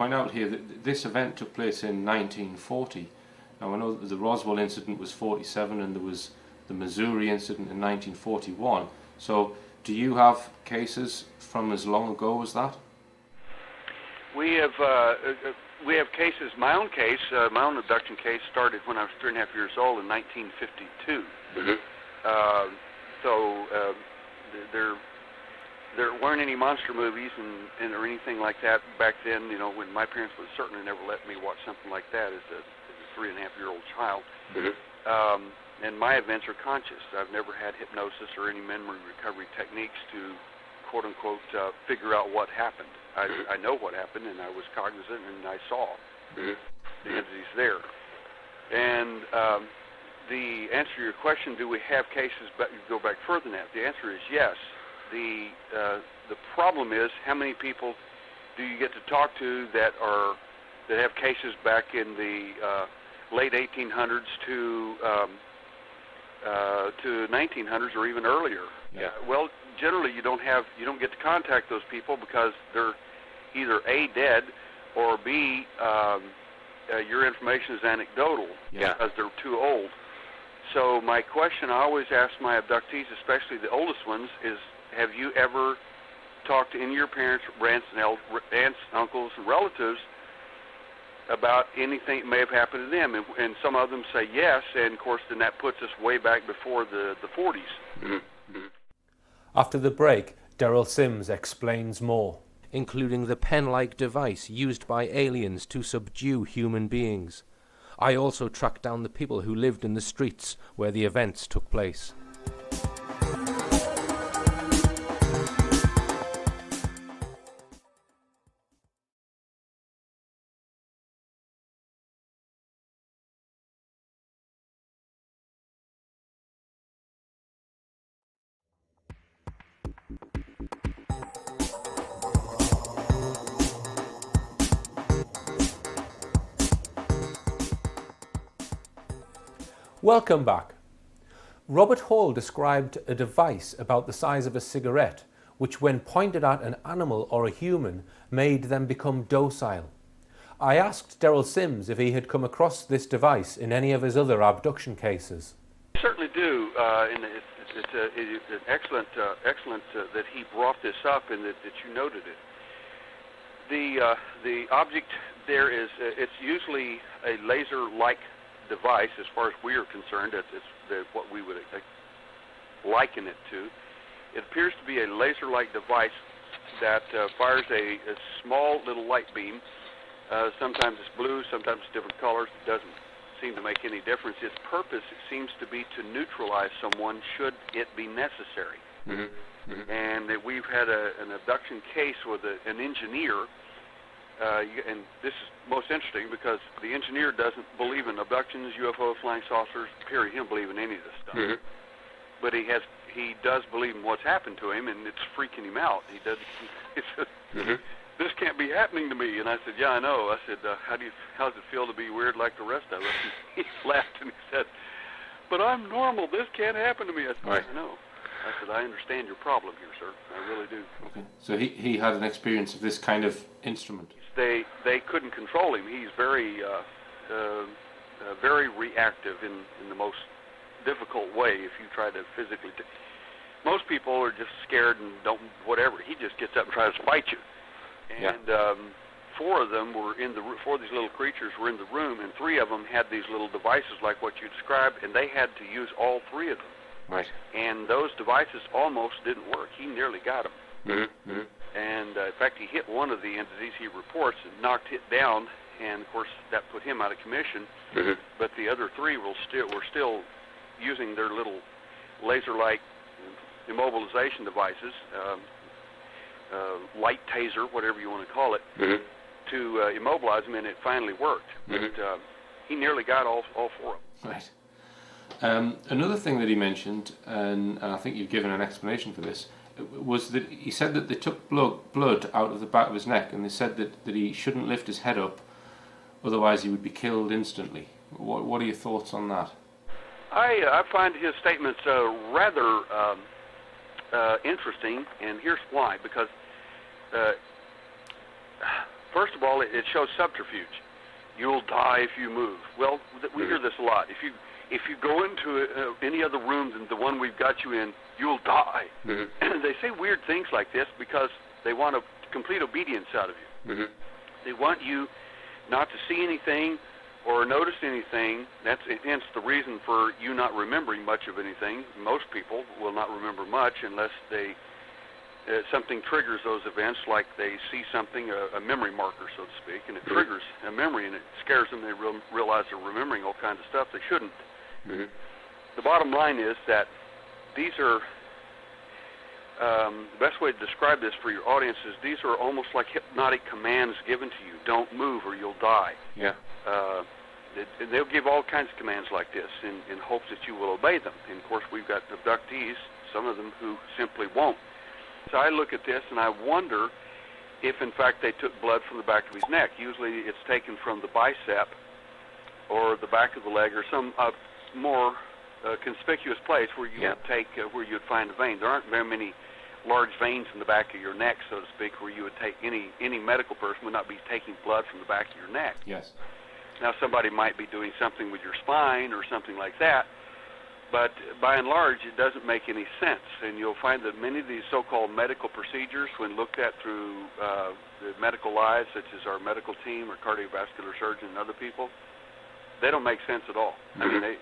Point out here that this event took place in 1940. Now I know that the Roswell incident was 47 and there was the Missouri incident in 1941. So do you have cases from as long ago as that? We have cases. My own case, my own abduction case, started when I was 3.5 years old in 1952. There weren't any monster movies and or anything like that back then. You know, when my parents would certainly never let me watch something like that as a 3.5-year-old child. And my events are conscious. I've never had hypnosis or any memory recovery techniques to, quote unquote, figure out what happened. I know what happened, and I was cognizant, and I saw the entities there. And the answer to your question, do we have cases? But go back further than that. The answer is yes. The problem is, how many people do you get to talk to that have cases back in the late 1800s to 1900s or even earlier? Well, generally you don't get to contact those people because they're either A, dead, or B, your information is anecdotal because they're too old. So my question I always ask my abductees, especially the oldest ones, is, have you ever talked to any of your parents, aunts, uncles, and relatives about anything that may have happened to them? And some of them say yes, and of course then that puts us way back before the 40s. After the break, Daryl Sims explains more, including the pen-like device used by aliens to subdue human beings. I also tracked down the people who lived in the streets where the events took place. Welcome back. Robert Hall described a device about the size of a cigarette, which when pointed at an animal or a human, made them become docile. I asked Daryl Sims if he had come across this device in any of his other abduction cases. I certainly do, and it's excellent that he brought this up and that you noted it. The object there is, it's usually a laser-like device as far as we are concerned. It's what we would liken it to. It appears to be a laser-like device that fires a small little light beam. Sometimes it's blue, sometimes it's different colors. It doesn't seem to make any difference. Its purpose, it seems to be to neutralize someone should it be necessary. And that we've had an abduction case with an engineer. And this is most interesting because the engineer doesn't believe in abductions, UFOs, flying saucers, period. He doesn't believe in any of this stuff. But he does believe in what's happened to him, and it's freaking him out. He said, this can't be happening to me. And I said, yeah, I know. I said, how does it feel to be weird like the rest of us? And he laughed and he said, but I'm normal. This can't happen to me. I said, I know. I said, I understand your problem here, sir. I really do. Okay. So he had an experience of this kind of instrument. They couldn't control him. He's very very reactive in the most difficult way. If you try to physically, most people are just scared and don't whatever. He just gets up and tries to fight you. And four of these little creatures were in the room, and three of them had these little devices like what you described, and they had to use all three of them. Right. And those devices almost didn't work. He nearly got them. And in fact, he hit one of the entities he reports and knocked it down, and of course that put him out of commission. But the other three were still using their little laser-like immobilization devices, light taser, whatever you want to call it, to immobilize him, and it finally worked. But he nearly got all four of them. Right. Another thing that he mentioned, and I think you've given an explanation for this, was that he said that they took blood out of the back of his neck, and they said that he shouldn't lift his head up, otherwise he would be killed instantly. What are your thoughts on that? I find his statements rather interesting, and here's why. Because First of all, it shows subterfuge. You'll die if you move. Well, we hear this a lot. If you go into any other room than the one we've got you in, you'll die. Mm-hmm. They say weird things like this because they want a complete obedience out of you. Mm-hmm. They want you not to see anything or notice anything. That's hence the reason for you not remembering much of anything. Most people will not remember much unless they something triggers those events, like they see something, a memory marker, so to speak, and it triggers a memory, and it scares them. They realize they're remembering all kinds of stuff they shouldn't. Mm-hmm. The bottom line is that these are, the best way to describe this for your audience is these are almost like hypnotic commands given to you. Don't move or you'll die. Yeah. They'll give all kinds of commands like this in hopes that you will obey them. And, of course, we've got abductees, some of them who simply won't. So I look at this and I wonder if, in fact, they took blood from the back of his neck. Usually it's taken from the bicep or the back of the leg or some more conspicuous place where you would take, where you would find a vein. There aren't very many large veins in the back of your neck, so to speak, where you would take any medical person would not be taking blood from the back of your neck. Yes. Now, somebody might be doing something with your spine or something like that, but by and large, it doesn't make any sense. And you'll find that many of these so-called medical procedures, when looked at through the medical eyes, such as our medical team or cardiovascular surgeon and other people, they don't make sense at all. Mm-hmm. I mean,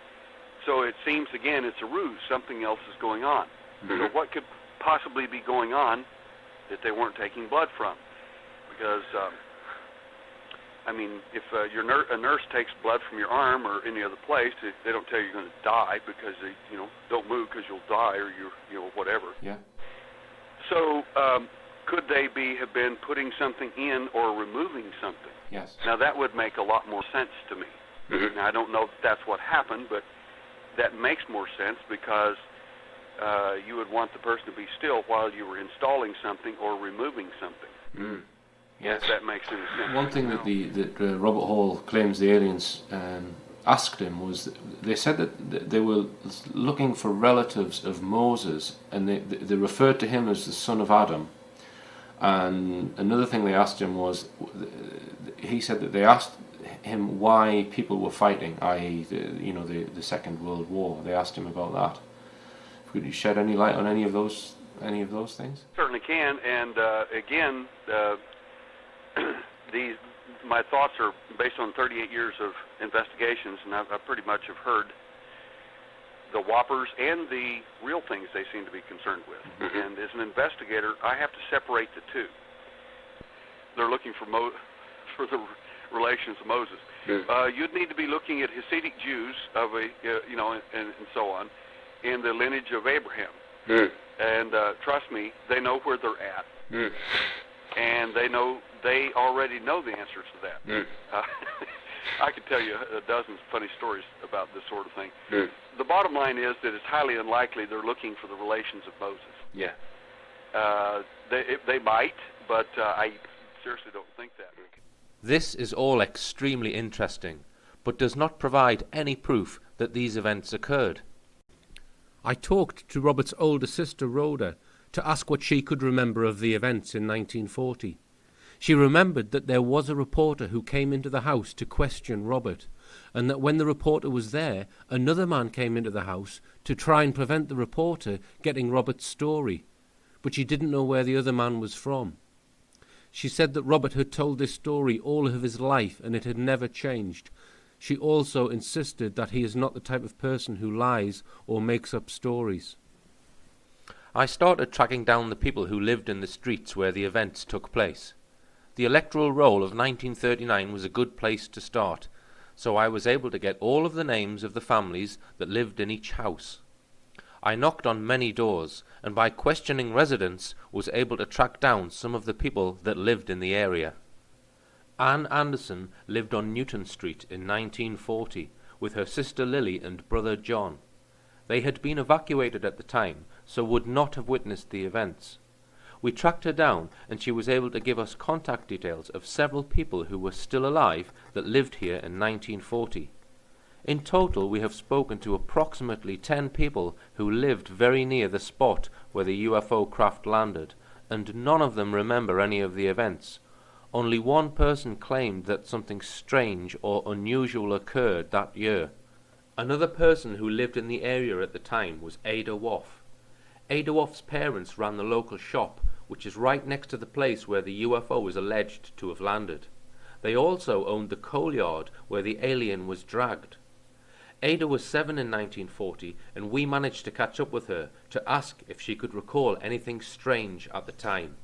so it seems, again, it's a ruse. Something else is going on. Mm-hmm. So what could possibly be going on that they weren't taking blood from? Because I mean, if a nurse takes blood from your arm or any other place, they don't tell you you're going to die because they, don't move because you'll die or whatever. Yeah. So could they have been putting something in or removing something? Yes. Now that would make a lot more sense to me. Mm-hmm. Now I don't know if that's what happened, but that makes more sense because you would want the person to be still while you were installing something or removing something. Mm. Yes. If that makes any sense. One thing that Robert Hall claims the aliens asked him was, they said that they were looking for relatives of Moses, and they referred to him as the son of Adam. And another thing they asked him was, he said that they asked him why people were fighting, i.e. the Second World War. They asked him about that. Could you shed any light on any of those things? Certainly can, and again. My thoughts are based on 38 years of investigations, and I pretty much have heard the whoppers and the real things they seem to be concerned with. Mm-hmm. And as an investigator, I have to separate the two. They're looking for the relations of Moses. Mm-hmm. You'd need to be looking at Hasidic Jews of and so on, in the lineage of Abraham. Mm-hmm. And trust me, they know where they're at. Mm-hmm. And they already know the answers to that. Mm. I could tell you a dozen funny stories about this sort of thing. Mm. The bottom line is that it's highly unlikely they're looking for the relations of Moses. Yeah. They might, but I seriously don't think that. This is all extremely interesting, but does not provide any proof that these events occurred. I talked to Robert's older sister, Rhoda, to ask what she could remember of the events in 1940. She remembered that there was a reporter who came into the house to question Robert, and that when the reporter was there, another man came into the house to try and prevent the reporter getting Robert's story, but she didn't know where the other man was from. She said that Robert had told this story all of his life and it had never changed. She also insisted that he is not the type of person who lies or makes up stories. I started tracking down the people who lived in the streets where the events took place. The electoral roll of 1939 was a good place to start, so I was able to get all of the names of the families that lived in each house. I knocked on many doors, and by questioning residents was able to track down some of the people that lived in the area. Anne Anderson lived on Newton Street in 1940 with her sister Lily and brother John. They had been evacuated at the time, so would not have witnessed the events. We tracked her down, and she was able to give us contact details of several people who were still alive that lived here in 1940. In total, we have spoken to approximately 10 people who lived very near the spot where the UFO craft landed, and none of them remember any of the events. Only one person claimed that something strange or unusual occurred that year. Another person who lived in the area at the time was Ada Woff. Ada Woff's parents ran the local shop, which is right next to the place where the UFO is alleged to have landed. They also owned the coal yard where the alien was dragged. Ada was 7 in 1940, and we managed to catch up with her to ask if she could recall anything strange at the time.